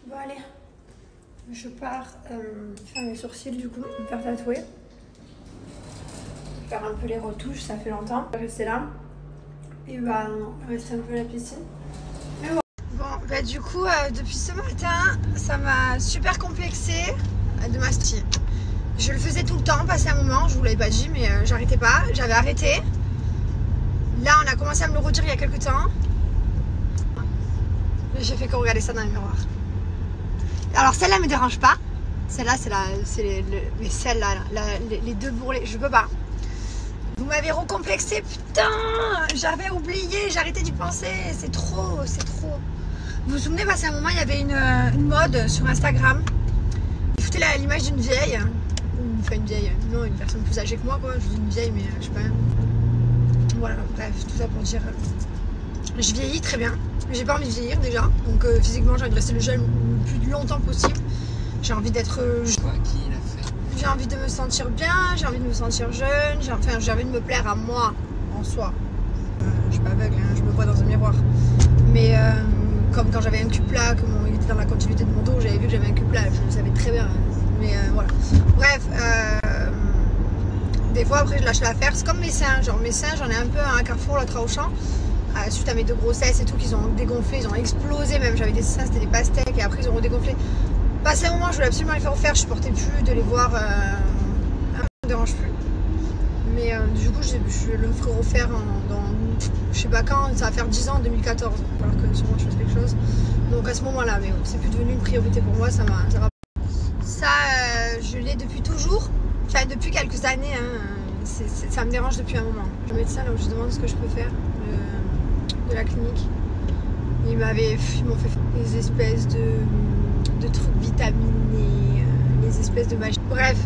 Bon allez, je pars faire mes sourcils du coup, me faire tatouer. Faire un peu les retouches, ça fait longtemps. Je vais rester là et bah rester un peu à la piscine. Mais bon. Bon bah du coup depuis ce matin, ça m'a super complexé de m'astier. Je le faisais tout le temps, passé un moment, je vous l'avais pas dit mais j'arrêtais pas, j'avais arrêté. Là on a commencé à me le redire il y a quelques temps. J'ai fait que regarder ça dans le miroir. Alors celle-là me dérange pas. Celle-là mais celle-là, les deux bourrelets, je peux pas. Vous m'avez recomplexé, putain. J'avais oublié, j'ai arrêté d'y penser. C'est trop, c'est trop. Vous vous souvenez, passé un moment, il y avait une mode sur Instagram. Il foutait l'image d'une vieille. Enfin une vieille, non, une personne plus âgée que moi quoi. Je dis une vieille mais je sais pas. Voilà, bref, tout ça pour dire. Je vieillis très bien. J'ai pas envie de vieillir déjà. Donc physiquement j'ai envie de rester le jeune le plus longtemps possible. J'ai envie d'être... J'ai envie de me sentir bien, j'ai envie de me sentir jeune, j'ai envie de me plaire à moi, en soi. Je suis pas aveugle, hein, je me vois dans un miroir. Mais comme quand j'avais un cul plat, il était dans la continuité de mon dos, j'avais vu que j'avais un cul plat, je le savais très bien. Mais voilà. Bref, des fois après je lâche l'affaire, c'est comme mes seins. Genre mes seins, j'en ai un peu à un carrefour, l'autre à Auchan. Suite à mes deux grossesses et tout, qu'ils ont dégonflé, ils ont explosé même. J'avais des seins, c'était des pastèques et après ils ont redégonflé. Passé un moment, je voulais absolument les faire refaire, je supportais plus de les voir, ça me dérange plus. Mais du coup, je le ferai refaire dans, je sais pas quand, ça va faire 10 ans, en 2014, alors que sûrement je fasse quelque chose. Donc à ce moment-là, mais c'est plus devenu une priorité pour moi, ça je l'ai depuis toujours, enfin depuis quelques années, hein, ça me dérange depuis un moment. Le médecin, là où je demande ce que je peux faire de la clinique, ils m'ont fait des espèces de trucs vitaminés, les espèces de magie. Bref,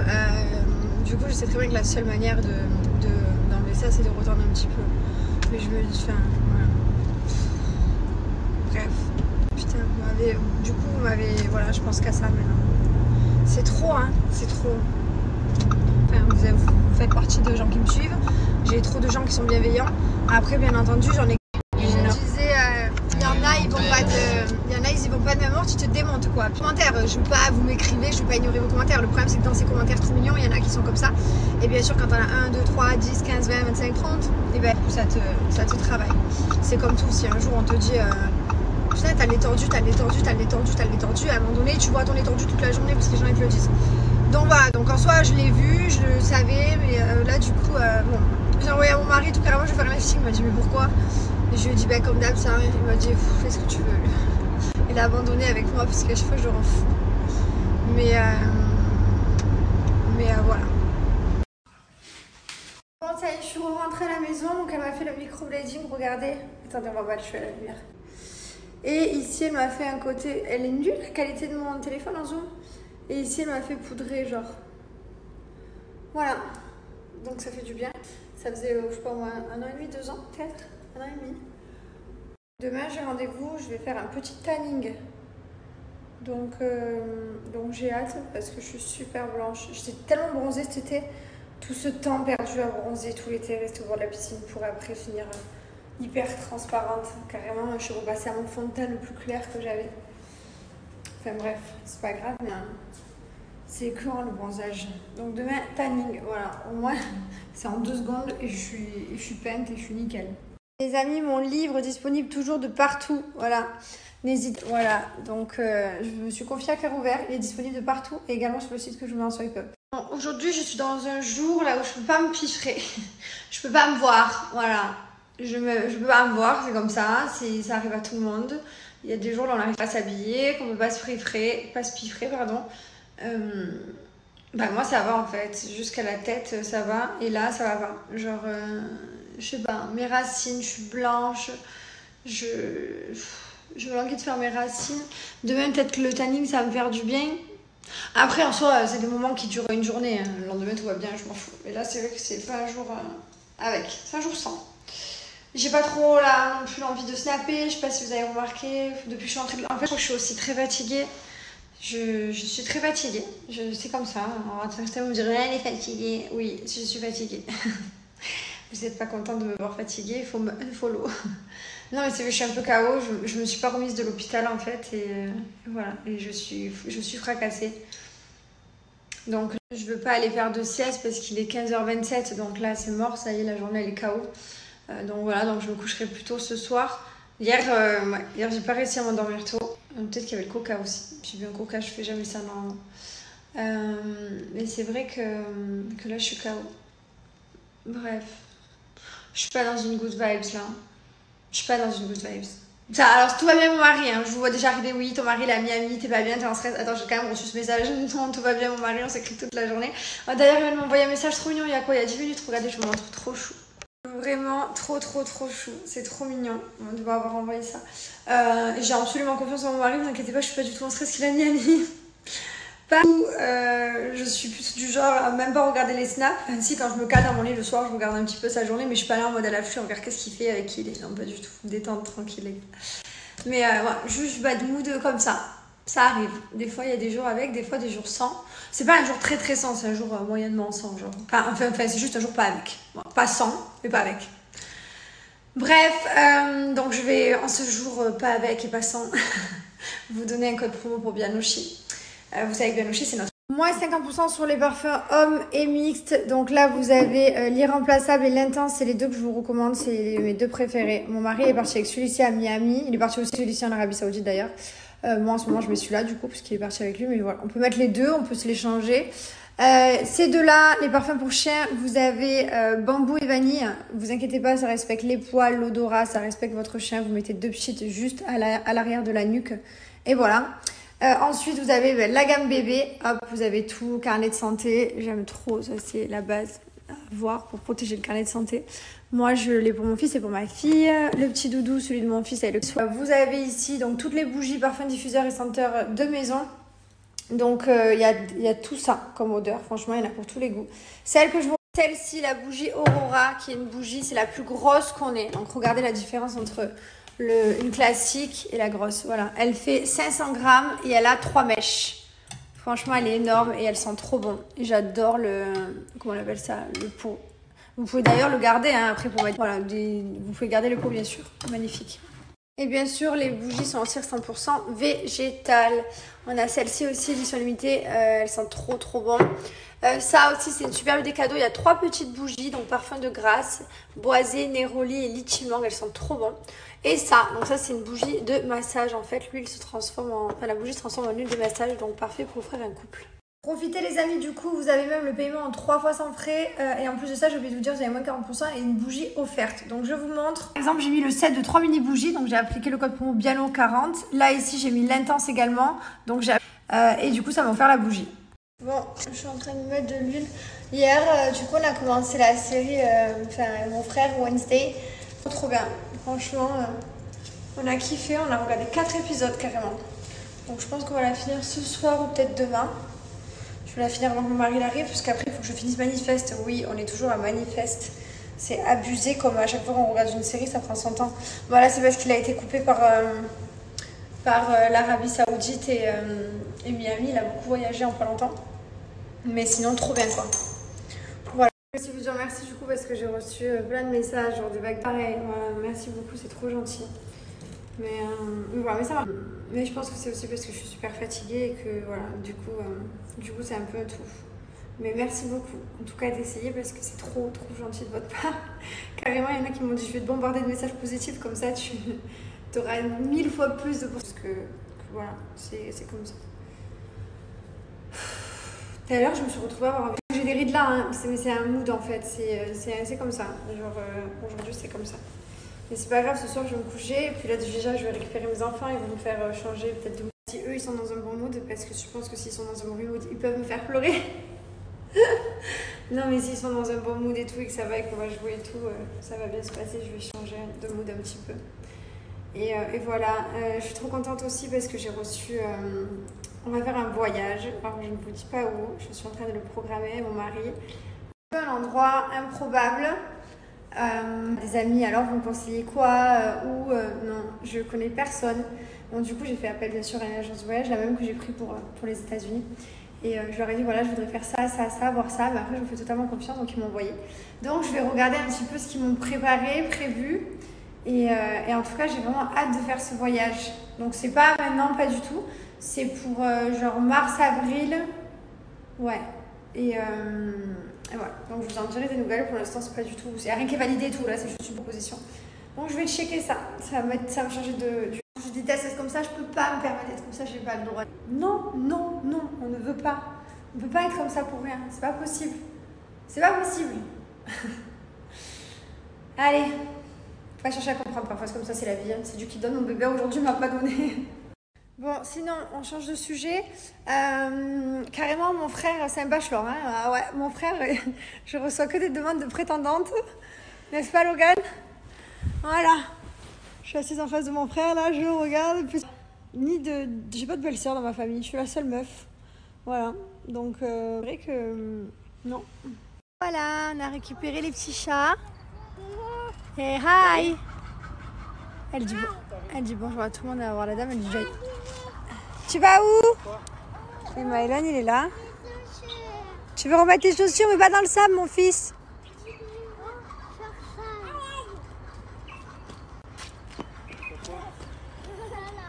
du coup je sais très bien que la seule manière d'enlever ça c'est de retourner un petit peu. Mais je me dis, enfin, voilà. Bref, putain, vous m'avez, voilà, je pense qu'à ça maintenant. C'est trop, hein, c'est trop. Enfin, vous faites partie de gens qui me suivent. J'ai trop de gens qui sont bienveillants. Après, bien entendu, j'en ai. Il y en a, ils vont pas de même ordre, tu te démontes quoi. Commentaires, je veux pas, vous m'écrivez, je veux pas ignorer vos commentaires. Le problème c'est que dans ces commentaires trop mignons, il y en a qui sont comme ça. Et bien sûr quand t'en as 1, 2, 3, 10, 15, 20, 25, 30, et ben ça te travaille. C'est comme tout, si un jour on te dit putain t'as l'étendu, à un moment donné tu vois ton étendu toute la journée parce que les gens ils te le disent. Donc voilà, donc en soi je l'ai vu, je le savais, mais là du coup bon, j'ai envoyé à mon mari tout carrément, je vais faire un lifting, il m'a dit mais pourquoi? Et je lui ai dit bah comme d'hab ça, il m'a dit fais ce que tu veux. Il a abandonné avec moi parce qu'à chaque fois je le rends fou. Mais voilà. Bon ça y est, je suis rentrée à la maison, donc elle m'a fait le microblading, regardez. Attendez, on va voir, je suis à la lumière. Et ici elle m'a fait un côté, elle est nulle la qualité de mon téléphone en zoom. Et ici elle m'a fait poudrer genre. Voilà. Donc ça fait du bien. Ça faisait je sais pas moi 1 an et demi, 2 ans peut-être, 1 an et demi. Demain j'ai rendez-vous, je vais faire un petit tanning. Donc j'ai hâte parce que je suis super blanche. J'étais tellement bronzée cet été. Tout ce temps perdu à bronzer tout l'été, rester au bord de la piscine pour après finir hyper transparente. Carrément, je suis repassée à mon fond de teint le plus clair que j'avais. Enfin bref, c'est pas grave, mais c'est que le bronzage. Donc demain, tanning, voilà. Au moins, c'est en 2 secondes et je suis peinte et je suis nickel. Les amis, mon livre disponible toujours de partout, voilà. N'hésite, voilà. Donc je me suis confiée à Cœur Ouvert, il est disponible de partout et également sur le site que je vous mets en swipe up. Bon, aujourd'hui, je suis dans un jour là où je peux pas me piffrer. Je peux pas me voir, voilà. Je peux pas me voir, c'est comme ça, ça arrive à tout le monde. Il y a des jours où on n'arrive pas à s'habiller, qu'on ne peut pas se piffrer, pardon. Bah moi ça va en fait, jusqu'à la tête ça va et là ça va pas. Genre, je sais pas, mes racines, je suis blanche, je me languis de faire mes racines. Demain peut-être que le tanning ça va me faire du bien. Après en soi c'est des moments qui durent une journée, hein. Le lendemain tout va bien, je m'en fous. Mais là c'est vrai que c'est pas un jour avec, c'est un jour sans. J'ai pas trop là non plus envie de snapper, je sais pas si vous avez remarqué, depuis que je suis entrée en fait je crois que je suis aussi très fatiguée. Je suis très fatiguée, c'est comme ça. Alors, certains vont me dire elle est fatiguée. Oui, je suis fatiguée. Vous n'êtes pas content de me voir fatiguée, il faut me unfollow. Non, mais c'est que je suis un peu KO. Je me suis pas remise de l'hôpital en fait. Et voilà. Et je suis fracassée. Donc, je veux pas aller faire de sieste parce qu'il est 15h27. Donc là, c'est mort. Ça y est, la journée, elle est KO. Donc voilà. Donc, je me coucherai plus tôt ce soir. Hier, j'ai pas réussi à m'endormir tôt. Peut-être qu'il y avait le coca aussi. J'ai bu un coca, je fais jamais ça normalement. Mais c'est vrai que là, je suis KO. Bref. Je suis pas dans une good vibes là. Je suis pas dans une good vibes. Ça, alors tout va bien mon mari, hein. Je vous vois déjà arriver, oui, ton mari il est à Miami, t'es pas bien, t'es en stress. Attends, j'ai quand même reçu ce message, non, tout va bien mon mari, on s'écrit toute la journée. D'ailleurs, il vient de m'envoyer un message trop mignon, il y a quoi? Il y a 10 minutes, regardez, je me montre trop chou. Vraiment trop chou, c'est trop mignon, on doit avoir envoyé ça. J'ai absolument confiance en mon mari, vous inquiétez pas, je suis pas du tout en stress qu'il a Miami. Pas où je suis plus du genre à même pas regarder les snaps. Enfin, si, quand je me cale dans mon lit le soir, je regarde un petit peu sa journée, mais je suis pas là en mode à l'affût, regarde qu'est-ce qu'il fait, avec qui il est. Non, pas du tout, détente, tranquille. Mais voilà, juste bad mood comme ça. Ça arrive. Des fois, il y a des jours avec, des fois, des jours sans. C'est pas un jour très sans, c'est un jour moyennement sans. Genre. Enfin c'est juste un jour pas avec. Bon, pas sans, mais pas avec. Bref, donc je vais en ce jour pas avec et pas sans vous donner un code promo pour Bianoshi. Vous savez que Bianoshi, c'est notre... Moins 50% sur les parfums hommes et mixtes. Donc là, vous avez l'irremplaçable et l'intense. C'est les deux que je vous recommande. C'est mes deux préférés. Mon mari est parti avec celui-ci à Miami. Il est parti aussi celui-ci en Arabie Saoudite d'ailleurs. Moi, en ce moment, je mets celui-là du coup, parce qu'il est parti avec lui. Mais voilà, on peut mettre les deux, on peut se les changer. Ces deux-là, les parfums pour chien, vous avez bambou et vanille. Vous inquiétez pas, ça respecte les poils, l'odorat, ça respecte votre chien. Vous mettez deux pchites juste à l'arrière de la nuque. Et voilà. Ensuite, vous avez la gamme bébé. Hop, vous avez tout, carnet de santé. J'aime trop, ça c'est la base à voir pour protéger le carnet de santé. Moi, je l'ai pour mon fils et pour ma fille. Le petit doudou, celui de mon fils avec le... Vous avez ici donc toutes les bougies, parfums, diffuseurs et senteurs de maison. Donc, il y a tout ça comme odeur. Franchement, il y en a pour tous les goûts. Celle que je vous... Celle-ci, la bougie Aurora, qui est une bougie, c'est la plus grosse qu'on ait. Donc, regardez la différence entre... une classique et la grosse, voilà. Elle fait 500 grammes et elle a 3 mèches. Franchement, elle est énorme et elle sent trop bon. J'adore le... Comment on appelle ça? Le pot. Vous pouvez d'ailleurs le garder hein, après pour mettre... Voilà, vous pouvez garder le pot bien sûr. Magnifique. Et bien sûr, les bougies sont en cire 100% végétales. On a celle-ci aussi, édition limitée. Elles sentent trop bon. Ça aussi, c'est une superbe idée cadeau. Il y a 3 petites bougies, donc parfum de grâce, boisé, néroli et litchi mangue. Elles sentent trop bon. Et ça, donc ça, c'est une bougie de massage. En fait, l'huile se transforme en... Enfin, la bougie se transforme en huile de massage, donc parfait pour offrir un couple. Profitez les amis, du coup, vous avez même le paiement en 3 fois sans frais. Et en plus de ça, j'ai oublié de vous dire, vous avez moins 40% et une bougie offerte. Donc, je vous montre. Par exemple, j'ai mis le set de 3 mini bougies. Donc, j'ai appliqué le code promo Biano40. Là, ici, j'ai mis l'intense également. Donc, et du coup, ça m'a offert la bougie. Bon, je suis en train de mettre de l'huile. Hier, du coup, on a commencé la série, mon frère, Wednesday. Trop bien. Franchement, on a kiffé. On a regardé 4 épisodes carrément. Donc, je pense qu'on va la finir ce soir ou peut-être demain. Je vais la finir avant que mon mari arrive, parce qu'après, il faut que je finisse Manifeste. Oui, on est toujours à Manifeste. C'est abusé, comme à chaque fois qu'on regarde une série, ça prend son temps. Voilà, c'est parce qu'il a été coupé par l'Arabie Saoudite et Miami. Il a beaucoup voyagé en pas longtemps. Mais sinon, trop bien, quoi. Voilà. Je vous remercie du coup, parce que j'ai reçu plein de messages, genre des vagues pareilles. Voilà, merci beaucoup, c'est trop gentil. Mais voilà, mais ça va. Mais je pense que c'est aussi parce que je suis super fatiguée et que voilà, du coup c'est un peu tout. Mais merci beaucoup, en tout cas d'essayer parce que c'est trop gentil de votre part. Carrément, il y en a qui m'ont dit je vais te bombarder de messages positifs, comme ça tu auras 1000 fois plus de parce que voilà, c'est comme ça. Tout à l'heure, je me suis retrouvée à avoir... J'ai des rides là, hein, mais c'est un mood en fait, c'est comme ça. Genre aujourd'hui c'est comme ça. Mais c'est pas grave, ce soir je vais me coucher, et puis là déjà je vais récupérer mes enfants, ils vont me faire changer peut-être de mood. Si eux ils sont dans un bon mood, parce que je pense que s'ils sont dans un mauvais mood, ils peuvent me faire pleurer. Non mais s'ils sont dans un bon mood et tout, et que ça va et qu'on va jouer et tout, ça va bien se passer, je vais changer de mood un petit peu. Et voilà, je suis trop contente aussi parce que j'ai reçu... on va faire un voyage, alors je ne vous dis pas où, je suis en train de le programmer, mon mari. Un endroit improbable. Des amis, alors vous me conseillez quoi non, je connais personne. Donc du coup j'ai fait appel bien sûr à une agence de voyage, la même que j'ai pris pour les États-Unis. Et je leur ai dit voilà, je voudrais faire ça, voir ça. Mais après je me fais totalement confiance, donc ils m'ont envoyé. Donc je vais regarder un petit peu ce qu'ils m'ont prévu. Et en tout cas, j'ai vraiment hâte de faire ce voyage. Donc c'est pas maintenant, pas du tout. C'est pour genre mars-avril. Ouais. Et voilà. Donc je vous en dirai des nouvelles. Pour l'instant, c'est pas du tout. C'est rien qui est validé et tout. Là, c'est juste une proposition. Donc je vais checker ça. Ça va me changer de. Je déteste être comme ça. Je peux pas me permettre d'être comme ça. J'ai pas le droit. Non, non, non. On ne veut pas. On peut pas être comme ça pour rien. C'est pas possible. C'est pas possible. Allez. Faut pas chercher à comprendre. Parfois, c'est comme ça, c'est la vie. C'est Dieu qui donne. Mon bébé aujourd'hui m'a pas donné. Bon, sinon, on change de sujet. Carrément, mon frère, c'est un bachelor. Hein. Ah ouais, mon frère, je reçois que des demandes de prétendantes. N'est-ce pas, Logan? Voilà. Je suis assise en face de mon frère, là, je le regarde. J'ai pas de belle-sœur dans ma famille. Je suis la seule meuf. Voilà. Donc, c'est vrai que... non. Voilà, on a récupéré les petits chats. Et hi! Elle dit bonjour à tout le monde, à voir la dame, elle dit tu vas où? Et Maëlan, il est là. Tu veux remettre tes chaussures, mais pas dans le sable, mon fils.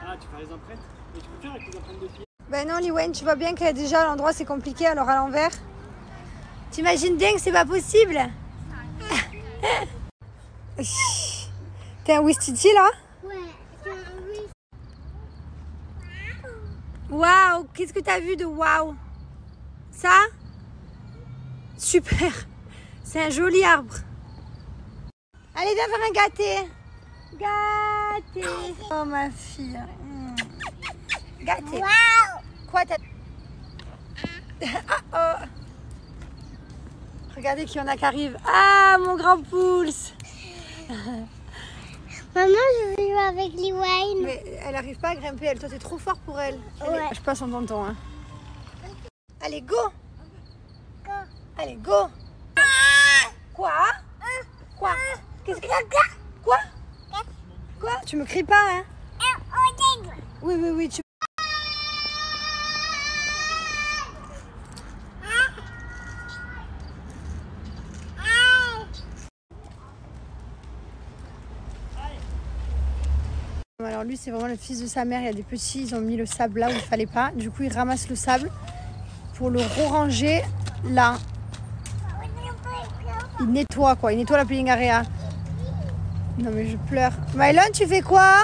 Ah, tu fais les empreintes? Mais tu peux faire avec les empreintes de pied? Ben non, Liwen, tu vois bien que déjà l'endroit c'est compliqué, alors à l'envers. T'imagines bien que c'est pas possible? T'es un Wistiti là? Ouais, c'est un oui. Waouh, qu'est-ce que t'as vu de waouh? Ça? Super. C'est un joli arbre. Allez, viens faire un gâté. Gâté. Oh ma fille. Gâté. Waouh! Quoi t'as... Ah, oh. Regardez qui on a qui arrive. Ah, mon grand pouce. Maman, je veux jouer avec Liwen. Mais elle arrive pas à grimper, elle. Toi, t'es trop fort pour elle. Ouais. Je passe en tonton. Hein. Allez, go. Go. Allez, go. Quoi? Quoi? Qu'est-ce que... Quoi? Quoi? Tu me cries pas, hein? Oui, oui, oui. Tu... Alors lui, c'est vraiment le fils de sa mère. Il y a des petits, ils ont mis le sable là où il fallait pas. Du coup, il ramasse le sable pour le ranger là. Il nettoie quoi, il nettoie la peeling area. Non mais je pleure. Maëlan, tu fais quoi?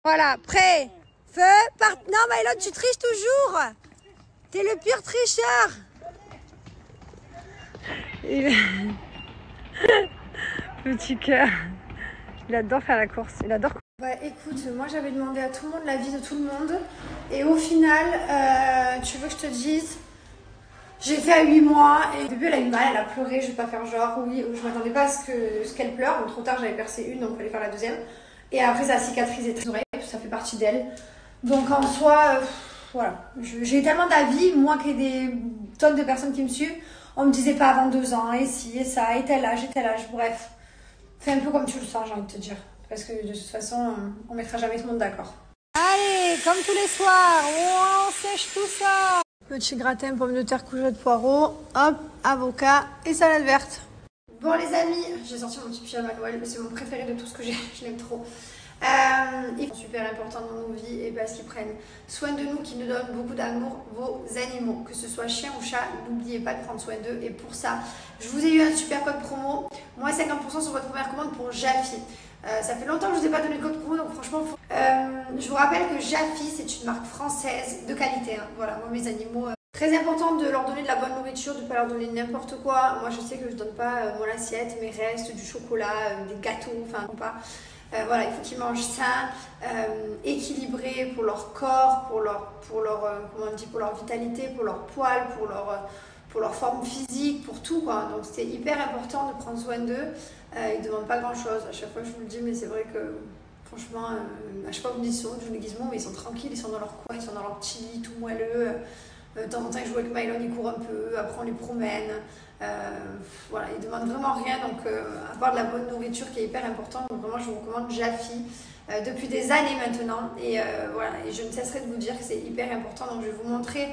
Voilà, prêt, feu, part... Non Maëlan, tu triches toujours. T'es le pire tricheur. Petit cœur. Il adore faire la course. Il adore. Bah écoute, moi j'avais demandé à tout le monde l'avis de tout le monde. Et au final, tu veux que je te dise, j'ai fait à 8 mois. Et au début elle a eu mal, elle a pleuré. Je vais pas faire genre, oui, je m'attendais pas à ce qu'elle pleure. Donc trop tard j'avais percé une, donc il fallait faire la deuxième. Et après ça a cicatrisé très oreilles, ça fait partie d'elle. Donc en soi, voilà. J'ai eu tellement d'avis, moi qui ai des tonnes de personnes qui me suivent. On me disait pas avant 2 ans, et si, et ça, et tel âge, bref. Fais un peu comme tu le sens, j'ai envie de te dire. Parce que de toute façon, on mettra jamais tout le monde d'accord. Allez, comme tous les soirs, on sèche tout ça. Petit gratin, pommes de terre, courgettes, poireaux, hop, avocat et salade verte. Bon les amis, j'ai sorti mon petit pyjama Noël, c'est mon préféré de tout ce que j'ai, je l'aime trop. Ils sont super importants dans nos vies et parce qu'ils prennent soin de nous, qui nous donnent beaucoup d'amour, vos animaux, que ce soit chien ou chat, n'oubliez pas de prendre soin d'eux. Et pour ça, je vous ai eu un super code promo, moins 50% sur votre première commande pour Jaffy. Ça fait longtemps que je ne vous ai pas donné le code promo, donc franchement, je vous rappelle que Jaffy, c'est une marque française de qualité. Hein. Voilà, moi mes animaux, très important de leur donner de la bonne nourriture, de ne pas leur donner n'importe quoi. Moi je sais que je ne donne pas mon assiette, mes restes, du chocolat, des gâteaux, enfin pas. Voilà, il faut qu'ils mangent sain, équilibré pour leur corps, pour leur comment on dit, pour leur vitalité, pour leur poil, pour leur forme physique, pour tout quoi. Donc c'est hyper important de prendre soin d'eux. Ils ne demandent pas grand chose. À chaque fois je vous le dis, mais c'est vrai que franchement, à chaque fois que vous me dites, je vous déguisement, mais ils sont tranquilles, ils sont dans leur coin, ils sont dans leur petit lit tout moelleux. De temps en temps, il joue avec Mylon, il court un peu, après on les promène. Voilà, il ne demande vraiment rien, donc à part de la bonne nourriture qui est hyper importante. Donc vraiment, je vous recommande Jaffy depuis des années maintenant. Et voilà, et je ne cesserai de vous dire que c'est hyper important. Donc je vais vous montrer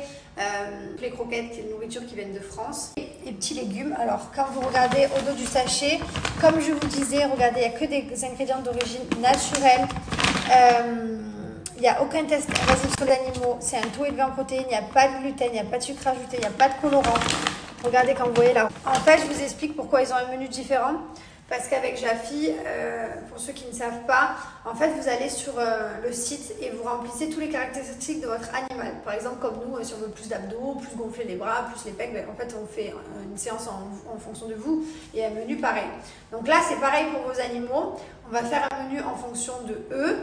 les croquettes, qui est une nourriture qui viennent de France. Et petits légumes. Alors, quand vous regardez au dos du sachet, comme je vous disais, regardez, il n'y a que des ingrédients d'origine naturelle. Il n'y a aucun test invasif sur les animaux. C'est un tout élevé en protéines. Il n'y a pas de gluten, il n'y a pas de sucre ajouté, il n'y a pas de colorant. Regardez quand vous voyez là. En fait, je vous explique pourquoi ils ont un menu différent. Parce qu'avec Jaffy, pour ceux qui ne savent pas, en fait, vous allez sur le site et vous remplissez tous les caractéristiques de votre animal. Par exemple, comme nous, si on veut plus d'abdos, plus gonfler les bras, plus les pecs, ben, en fait, on fait une séance en fonction de vous et un menu pareil. Donc là, c'est pareil pour vos animaux. On va faire un menu en fonction de eux.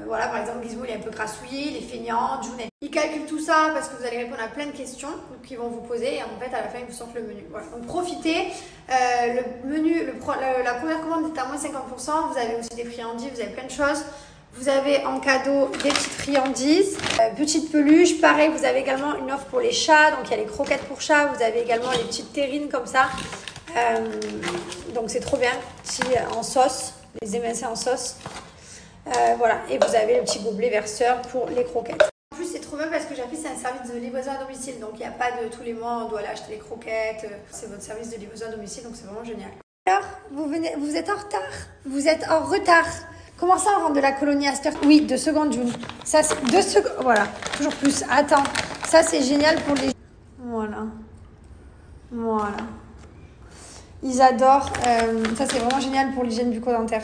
Voilà, par exemple, Gizmo, il est un peu grassouillé, il est feignant, June, il calcule tout ça parce que vous allez répondre à plein de questions qu'ils vont vous poser et en fait, à la fin, ils vous sortent le menu. Voilà. Donc profitez. Le menu, la première commande est à moins 50%. Vous avez aussi des friandises, vous avez plein de choses. Vous avez en cadeau des petites friandises, petites peluches. Pareil, vous avez également une offre pour les chats. Donc, il y a les croquettes pour chats. Vous avez également les petites terrines comme ça. Donc, c'est trop bien. En sauce, les émincés en sauce. Voilà. Et vous avez le petit gobelet verseur pour les croquettes. En plus, c'est trop bien parce que Jaffy, c'est un service de livraison à domicile. Donc, il n'y a pas de tous les mois, on doit aller acheter les croquettes. C'est votre service de livraison à domicile. Donc, c'est vraiment génial. Alors, vous êtes en retard. Vous êtes en retard. Comment ça, on rentre de la colonie à cette heure? Oui, 2 secondes, June. Ça, c'est 2 secondes. Voilà, toujours plus. Attends, ça, c'est génial pour les... Voilà. Voilà. Ils adorent. Ça, c'est vraiment génial pour l'hygiène bucco-dentaire.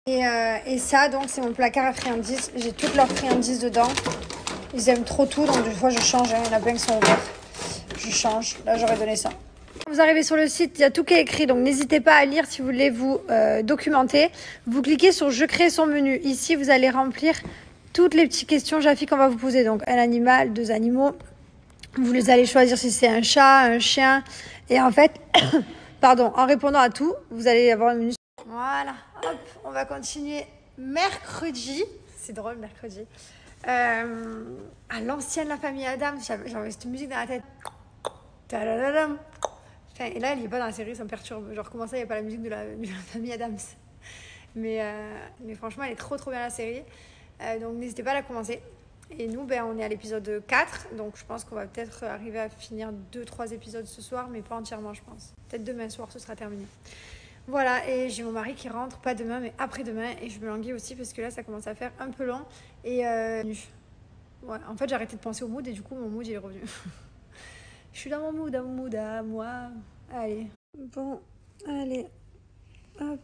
Et ça, donc, c'est mon placard à friandises. J'ai toutes leurs friandises dedans. Ils aiment trop tout, donc des fois, je change. Il y en a plein qui sont ouverts. Je change. Là, j'aurais donné ça. Vous arrivez sur le site, il y a tout qui est écrit, donc n'hésitez pas à lire si vous voulez vous documenter. Vous cliquez sur « Je crée son menu ». Ici, vous allez remplir toutes les petites questions, Jaffy, qu'on va vous poser. Donc, un animal, 2 animaux. Vous les allez choisir si c'est un chat, un chien. Et en fait, pardon, en répondant à tout, vous allez avoir un menu. Voilà, hop, on va continuer mercredi. C'est drôle, mercredi. À l'ancienne, la famille Adams, j'avais cette musique dans la tête. Tadadadam. Et là, il n'est pas dans la série, ça me perturbe. Genre, comment ça, il n'y a pas la musique de la famille Adams. Mais franchement, elle est trop bien, la série. Donc, n'hésitez pas à la commencer. Et nous, on est à l'épisode 4. Donc, je pense qu'on va peut-être arriver à finir 2-3 épisodes ce soir, mais pas entièrement, je pense. Peut-être demain soir, ce sera terminé. Voilà, et j'ai mon mari qui rentre, pas demain, mais après-demain. Et je me languis aussi, parce que là, ça commence à faire un peu long. Et ouais, en fait, j'ai arrêté de penser au mood, et du coup, mon mood, il est revenu. Je suis dans mon mood à moi. Allez. Bon, allez. Hop,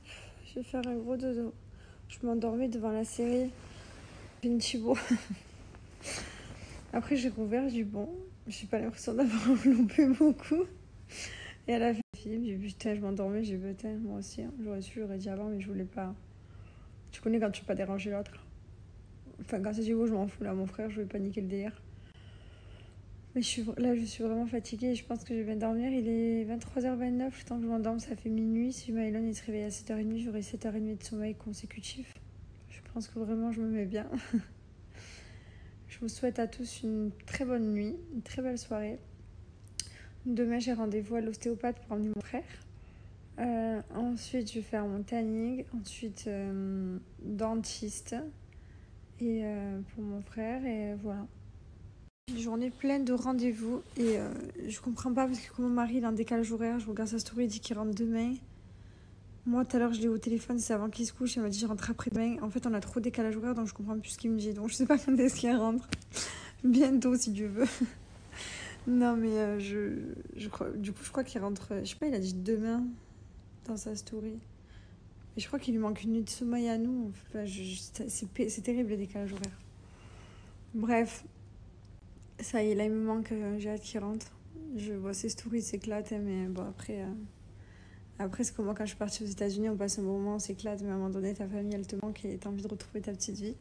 je vais faire un gros dodo. Je m'endormais devant la série Pinchibo. Après, j'ai rouvert, j'ai dit bon, j'ai pas l'impression d'avoir loupé beaucoup. Et à la fin du film, j'ai dit putain, je m'endormais, j'ai dit putain, moi aussi. Hein. J'aurais su, j'aurais dit avant, mais je voulais pas. Tu connais quand tu veux pas déranger l'autre. Enfin, quand c'est du beau, je m'en fous. Là, mon frère, je voulais pas niquer le délire. Mais là, je suis vraiment fatiguée. Je pense que je vais dormir. Il est 23h29. Le temps que je m'endorme, ça fait minuit. Si Mylon il se réveille à 7h30, j'aurai 7h30 de sommeil consécutif. Je pense que vraiment, je me mets bien. Je vous souhaite à tous une très bonne nuit, une très belle soirée. Demain, j'ai rendez-vous à l'ostéopathe pour emmener mon frère. Ensuite, je vais faire mon tanning. Ensuite, dentiste. Et pour mon frère. Et voilà. Une journée pleine de rendez-vous et je comprends pas parce que comme mon mari il est en décalage horaire, je regarde sa story, il dit qu'il rentre demain. Moi tout à l'heure je l'ai au téléphone, c'est avant qu'il se couche, il m'a dit je rentre après-demain. En fait on a trop de décalage horaire donc je comprends plus ce qu'il me dit, donc je sais pas quand est-ce qu'il rentre. Bientôt si Dieu veut. Non mais je crois, du coup je crois qu'il rentre, je sais pas, il a dit demain dans sa story. Et je crois qu'il lui manque une nuit de sommeil à nous, enfin, c'est terrible le décalage horaire. Bref. Ça y est, là il me manque, j'ai hâte qu'il rentre. Je vois ses stories s'éclatent, mais bon après c'est comme moi quand je suis partie aux États-Unis, on passe un bon moment, on s'éclate, mais à un moment donné ta famille elle te manque et t'as envie de retrouver ta petite vie.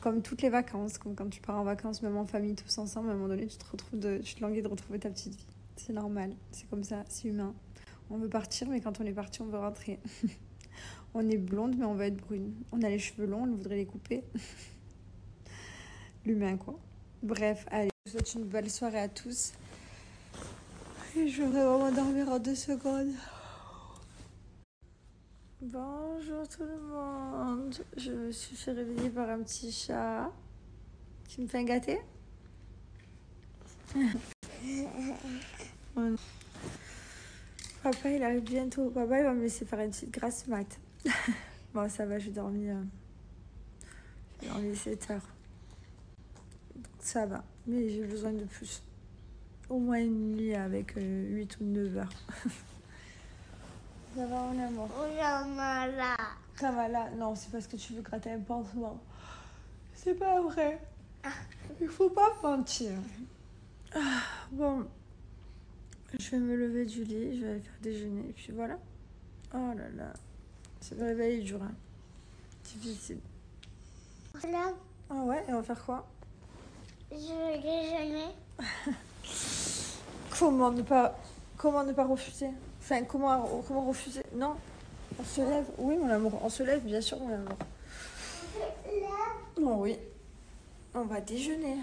Comme toutes les vacances, comme quand tu pars en vacances, même en famille tous ensemble, à un moment donné tu te languis de retrouver ta petite vie. C'est normal, c'est comme ça, c'est humain. On veut partir, mais quand on est parti, on veut rentrer. On est blonde, mais on veut être brune. On a les cheveux longs, on voudrait les couper. L'humain quoi. Bref, allez. Je vous souhaite une belle soirée à tous. Et je voudrais vraiment dormir en 2 secondes. Bonjour tout le monde. Je me suis fait réveiller par un petit chat qui me fait gâter. Papa il arrive bientôt. Papa il va me laisser faire une petite grasse mat. Bon ça va, j'ai dormi 7 heures. Donc ça va, mais j'ai besoin de plus. Au moins une nuit avec 8 ou 9 heures. Ça va mon amour? Là. Ça va là? Non, c'est parce que tu veux gratter un pansement. C'est pas vrai. Il faut pas mentir. Bon, je vais me lever du lit, je vais aller faire déjeuner et puis voilà. Oh là là, ce réveil est dur, hein. Difficile. Là, Ah ouais, et on va faire quoi? je vais déjeuner. Comment ne pas refuser? Enfin, comment refuser? Non, on se lève. Oui, mon amour, on se lève, bien sûr, mon amour. Là, Oh oui, on va déjeuner.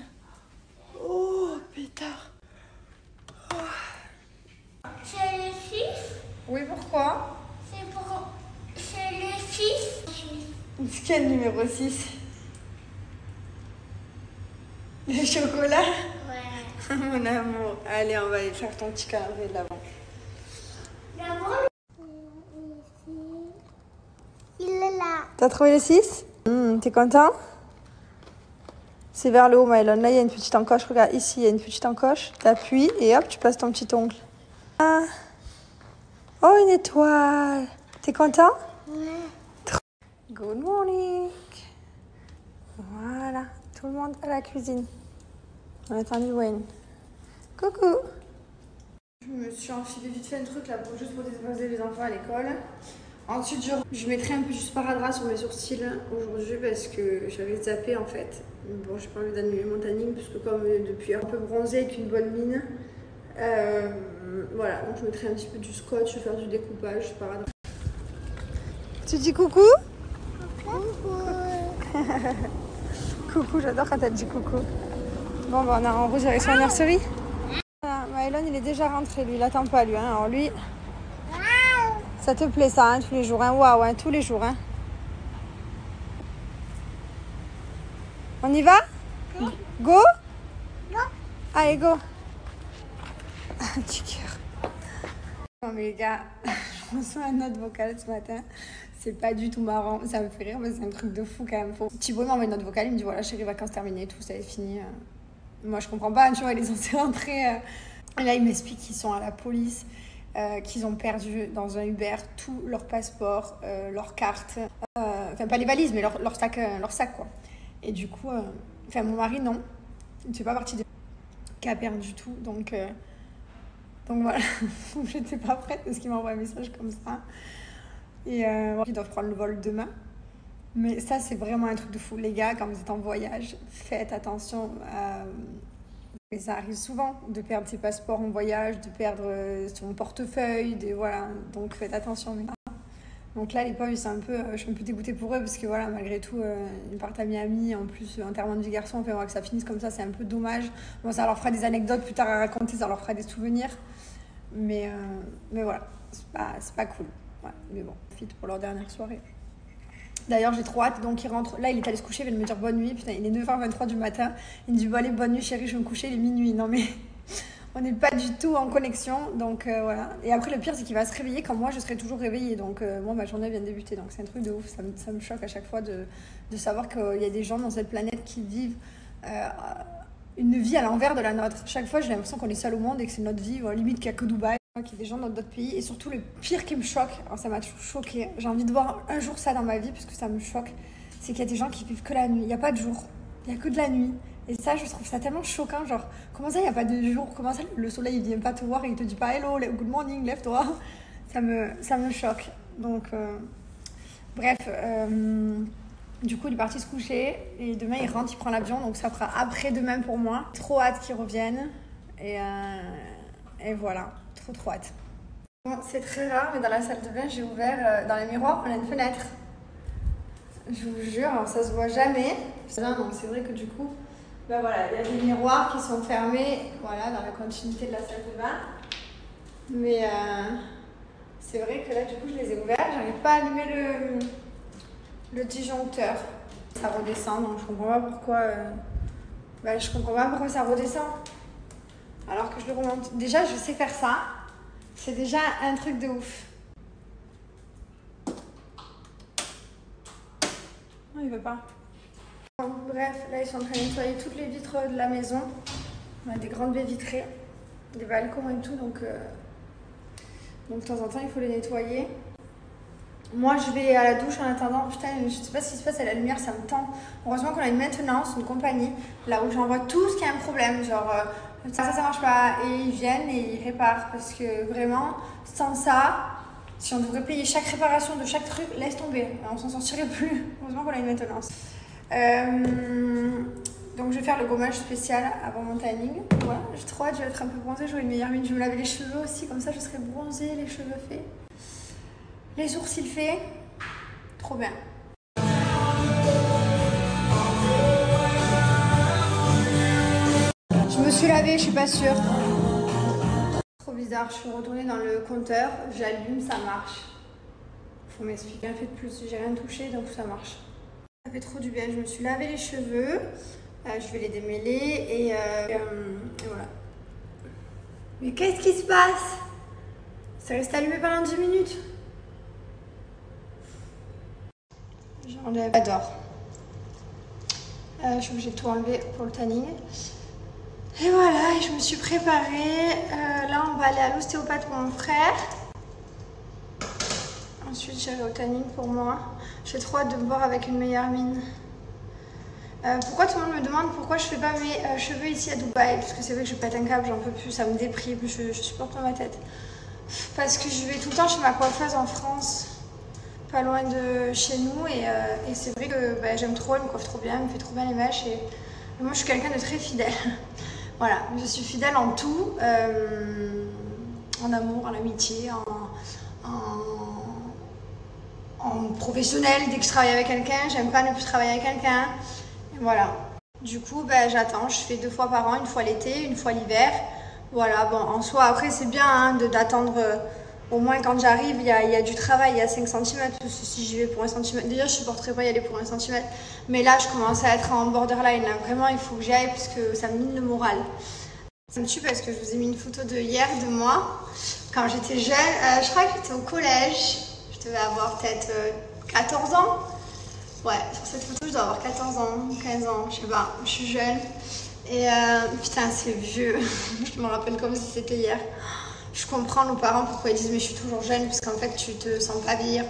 Oh, pétard. c'est le 6. Oui, pourquoi? C'est le 6. Quel numéro 6? Le chocolat? Ouais. Mon amour. Allez, on va aller faire ton petit calendrier de l'avant. D'abord, il est là. T'as trouvé le 6? T'es content? C'est vers le haut, Mylon. Là, il y a une petite encoche. Regarde, ici, il y a une petite encoche. T'appuies et hop, tu passes ton petit ongle. Ah. Oh, une étoile. T'es content? Ouais. Good morning. Voilà, tout le monde à la cuisine. On attend Wayne. Coucou. Je me suis enfilé vite fait un truc là juste pour déposer les enfants à l'école. Ensuite, je mettrai un peu du sparadrap sur mes sourcils aujourd'hui parce que j'avais zappé en fait. Bon, j'ai pas envie d'annuler mon tanning parce que comme depuis un peu bronzé avec une bonne mine, voilà, donc je mettrai un petit peu du scotch, je vais faire du découpage, sparadrap. Tu dis coucou? Coucou. Coucou, j'adore quand elle dit coucou. Bon, bah, on a en rouge avec son nursery. Voilà, Mylon, il est déjà rentré, lui, il attend pas, lui. Hein. Alors, lui, ça te plaît, ça, hein, tous les jours. Hein. Waouh, hein, tous les jours. Hein. On y va? Go? Go. Allez, go. Petit cœur. Non, mais les gars, je reçois un note vocale ce matin. C'est pas du tout marrant, ça me fait rire, mais c'est un truc de fou quand même. Thibaut m'a envoyé une note vocale, il me dit voilà, chérie, vacances terminées, tout ça est fini. Moi je comprends pas, tu vois, il est censé rentrer. Et là, il m'explique qu'ils sont à la police, qu'ils ont perdu dans un Uber tout leur passeport, leur carte, enfin pas les valises, mais leur sac quoi. Et du coup, enfin mon mari, non, il ne fait pas partie de qui a perdu tout, donc voilà, j'étais pas prête parce qu'il m'envoie un message comme ça. Et ils doivent prendre le vol demain. Mais ça, c'est vraiment un truc de fou. Les gars, quand vous êtes en voyage, faites attention. Mais ça arrive souvent de perdre ses passeports en voyage, de perdre son portefeuille. Voilà. Donc faites attention. Donc là, les pauvres, je suis un peu dégoûtée pour eux parce que voilà, malgré tout, ils partent à Miami. En plus, enterrement de vie garçon, enfin, que ça finisse comme ça, c'est un peu dommage. Bon, ça leur fera des anecdotes plus tard à raconter, ça leur fera des souvenirs. Mais voilà, c'est pas cool. Ouais, mais bon, fit pour leur dernière soirée. D'ailleurs, j'ai trop hâte, donc il rentre. Là, il est allé se coucher, il vient de me dire bonne nuit. Putain, il est 9h23 du matin. Il me dit bon, allez, bonne nuit, chérie, je vais me coucher, il est minuit. Non, mais on n'est pas du tout en connexion, donc voilà. Et après, le pire, c'est qu'il va se réveiller quand moi, je serai toujours réveillée. Donc, moi, ma journée vient de débuter, donc c'est un truc de ouf. Ça me choque à chaque fois de savoir qu'il y a des gens dans cette planète qui vivent une vie à l'envers de la nôtre. Chaque fois, j'ai l'impression qu'on est seul au monde et que c'est notre vie, limite qu'il n'y a que Dubaï. Qu'il y a des gens dans d'autres pays. Et surtout, le pire qui me choque, alors ça m'a toujours choquée, j'ai envie de voir un jour ça dans ma vie parce que ça me choque, c'est qu'il y a des gens qui vivent que la nuit. Il n'y a pas de jour, il n'y a que de la nuit. Et ça, je trouve ça tellement choquant. Genre, comment ça, il n'y a pas de jour? Comment ça, le soleil, il vient pas te voir et il te dit pas hello, good morning, lève-toi? Ça me choque. Donc, bref, du coup, il est parti se coucher et demain, il rentre, il prend l'avion. Donc, ça fera après-demain pour moi. Trop hâte qu'il revienne. Et voilà. Trop hâte. Bon, c'est très rare, mais dans la salle de bain, j'ai ouvert, dans les miroirs, on a une fenêtre. Je vous jure, ça se voit jamais. Non, c'est vrai que du coup, Ben voilà, il y a des miroirs qui sont fermés, voilà, dans la continuité de la salle de bain. Mais c'est vrai que là, du coup, je les ai ouverts. J'arrive pas à allumer le disjoncteur. Ça redescend, donc je comprends pas pourquoi. Je comprends pas pourquoi ça redescend. Alors que je le remonte. Déjà, je sais faire ça. C'est déjà un truc de ouf. Non, il veut pas. Bon, bref, là, ils sont en train de nettoyer toutes les vitres de la maison. On a des grandes baies vitrées, des balcons et tout, donc de temps en temps, il faut les nettoyer. Moi, je vais à la douche en attendant. Putain, je sais pas ce qui se passe à la lumière, ça me tend. Heureusement qu'on a une maintenance, une compagnie, là où j'envoie tout ce qui a un problème. Genre, ça marche pas. Et ils viennent et ils réparent. Parce que vraiment, sans ça, si on devrait payer chaque réparation de chaque truc, laisse tomber. On s'en sortirait plus. Heureusement qu'on a une maintenance. Donc, je vais faire le gommage spécial avant mon tanning. Voilà, j'ai trop hâte, je vais être un peu bronzée, j'aurai une meilleure mine. Je vais me laver les cheveux aussi, comme ça je serai bronzée, les cheveux faits. Les sourcils faits, trop bien. Je me suis lavée, je suis pas sûre. Trop bizarre, je suis retournée dans le compteur, j'allume, ça marche. Faut m'expliquer un fait de plus, j'ai rien touché donc ça marche. Ça fait trop du bien, je me suis lavé les cheveux, je vais les démêler et voilà. Mais qu'est-ce qui se passe? Ça reste allumé pendant 10 minutes. J'enlève. J'adore. Je suis obligée de tout enlever pour le tanning. Et voilà, et je me suis préparée. Là, on va aller à l'ostéopathe pour mon frère. Ensuite, j'irai au tanning pour moi. J'ai trop hâte de me voir avec une meilleure mine. Pourquoi tout le monde me demande pourquoi je fais pas mes cheveux ici à Dubaï? Parce que c'est vrai que je pète un câble, j'en peux plus, ça me déprime, je supporte pas ma tête. Parce que je vais tout le temps chez ma coiffeuse en France. Pas loin de chez nous et c'est vrai que j'aime trop, elle me coiffe trop bien, elle me fait trop bien les mèches et moi je suis quelqu'un de très fidèle. Voilà, je suis fidèle en tout, en amour, en amitié, en professionnel. Dès que je travaille avec quelqu'un, j'aime pas ne plus travailler avec quelqu'un. Voilà, du coup j'attends, je fais 2 fois par an, une fois l'été, une fois l'hiver. Voilà, bon en soi après c'est bien hein, d'attendre. Au moins quand j'arrive, il y a du travail, il y a 5 cm, parce que si j'y vais pour 1 cm, déjà je ne supporterais pas y aller pour 1 cm, mais là je commence à être en borderline, là. Vraiment il faut que j'y aille parce que ça me mine le moral. Ça me tue parce que je vous ai mis une photo de hier de moi, quand j'étais jeune, je crois que j'étais au collège, je devais avoir peut-être 14 ans, ouais sur cette photo je dois avoir 14 ans, 15 ans, je sais pas, je suis jeune, et putain c'est vieux, je me rappelle comme si c'était hier. Je comprends nos parents pourquoi ils disent mais je suis toujours jeune parce qu'en fait tu te sens pas vieillir.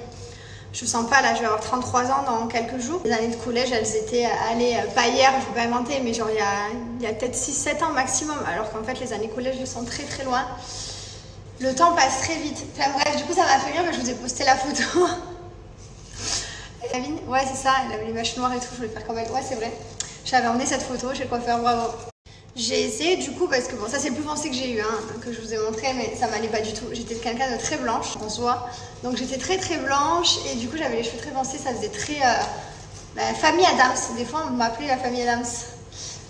Je me sens pas là, je vais avoir 33 ans dans quelques jours. Les années de collège elles étaient, allez pas hier, je vais pas inventer, mais genre il y a peut-être 6-7 ans maximum. Alors qu'en fait les années collège elles sont très très loin. Le temps passe très vite. Enfin bref, du coup ça m'a fait rire, mais je vous ai posté la photo. Ouais c'est ça, elle avait les mèches noires et tout, je voulais faire comme elle. Ouais c'est vrai, j'avais emmené cette photo chez le coiffeur, bravo. J'ai essayé du coup parce que bon ça c'est le plus foncé que j'ai eu que je vous ai montré mais ça m'allait pas du tout. J'étais quelqu'un de très blanche en soi, donc j'étais très très blanche et du coup j'avais les cheveux très foncés, ça faisait très famille Adams. Des fois on m'appelait la famille Adams,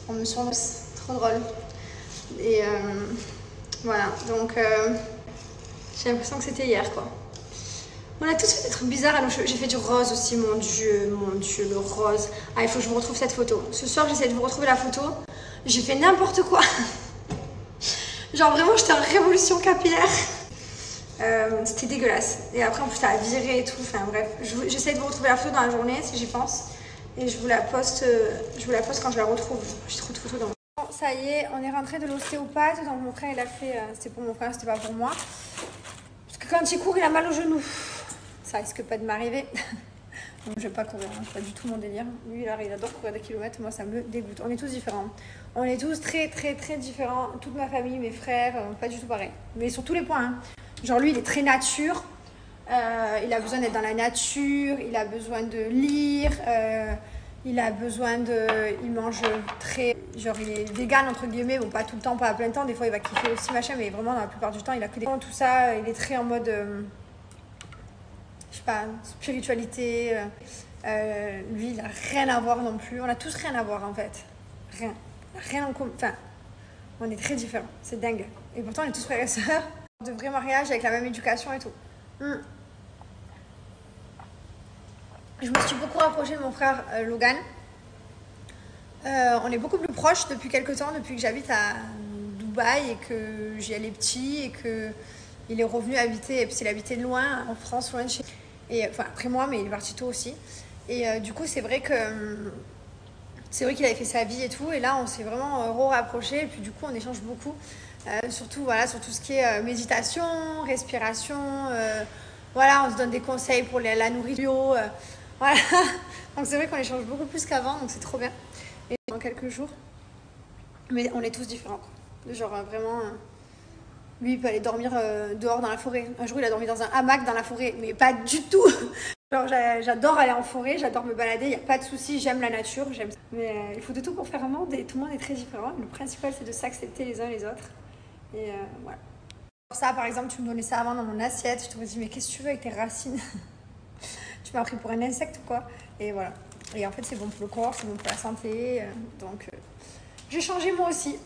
on me surnommait, trop drôle. Et voilà donc j'ai l'impression que c'était hier quoi. On a tous fait des trucs bizarres à nos cheveux. J'ai fait du rose aussi, mon dieu, le rose. Ah il faut que je vous retrouve cette photo. Ce soir j'essaie de vous retrouver la photo. J'ai fait n'importe quoi. Genre vraiment j'étais en révolution capillaire. C'était dégueulasse. Et après en plus ça a viré et tout. Enfin bref, j'essaie de vous retrouver la photo dans la journée si j'y pense. Et je vous la poste quand je la retrouve. J'ai trop de photos dans mon... Bon, ça y est, on est rentré de l'ostéopathe. Donc mon frère il a fait, c'était pour mon frère, c'était pas pour moi. Parce que quand il court il a mal au genou. Ça risque pas de m'arriver. Donc, je vais pas courir, hein. C'est pas du tout mon délire. Lui, il adore courir des kilomètres, moi ça me dégoûte. On est tous différents. On est tous très très très différents. Toute ma famille, mes frères, pas du tout pareil. Mais sur tous les points. Hein. Genre lui, il est très nature. Il a besoin d'être dans la nature. Il a besoin de lire. Il a besoin de... Il mange très... Genre il est vegan entre guillemets. Bon pas tout le temps, pas à plein temps. Des fois il va kiffer aussi machin. Mais vraiment dans la plupart du temps, il a que des... Tout ça, il est très en mode... je sais pas, spiritualité, lui il a rien à voir non plus, on a tous rien à voir en fait, rien, rien en commun. Enfin, on est très différents, c'est dingue. Et pourtant, on est tous frères et sœurs. De vrais mariages avec la même éducation et tout. Je me suis beaucoup rapprochée de mon frère Logan. On est beaucoup plus proches depuis quelques temps, depuis que j'habite à Dubaï et que j'y allais petit et qu'il est revenu habiter, et puis il habitait loin, en France, loin de chez. Et, enfin, après moi, mais il est parti tôt aussi. Et du coup, c'est vrai qu'il avait fait sa vie et tout. Et là, on s'est vraiment rapprochés. Et puis du coup, on échange beaucoup. Surtout voilà, sur tout ce qui est méditation, respiration. Voilà, on se donne des conseils pour la nourriture. Voilà. Donc c'est vrai qu'on échange beaucoup plus qu'avant. Donc c'est trop bien. Et dans quelques jours. Mais on est tous différents, quoi. Genre vraiment... lui, il peut aller dormir dehors dans la forêt. Un jour, il a dormi dans un hamac dans la forêt. Mais pas du tout. Genre, j'adore aller en forêt, j'adore me balader, il n'y a pas de souci, j'aime la nature, j'aime ça. Mais il faut de tout pour faire un monde et tout le monde est très différent. Le principal, c'est de s'accepter les uns les autres. Et voilà. Pour ça, par exemple, tu me donnais ça avant dans mon assiette, je te dis, mais qu'est-ce que tu veux avec tes racines? Tu m'as pris pour un insecte ou quoi? Et voilà. Et en fait, c'est bon pour le corps, c'est bon pour la santé. Donc, j'ai changé moi aussi.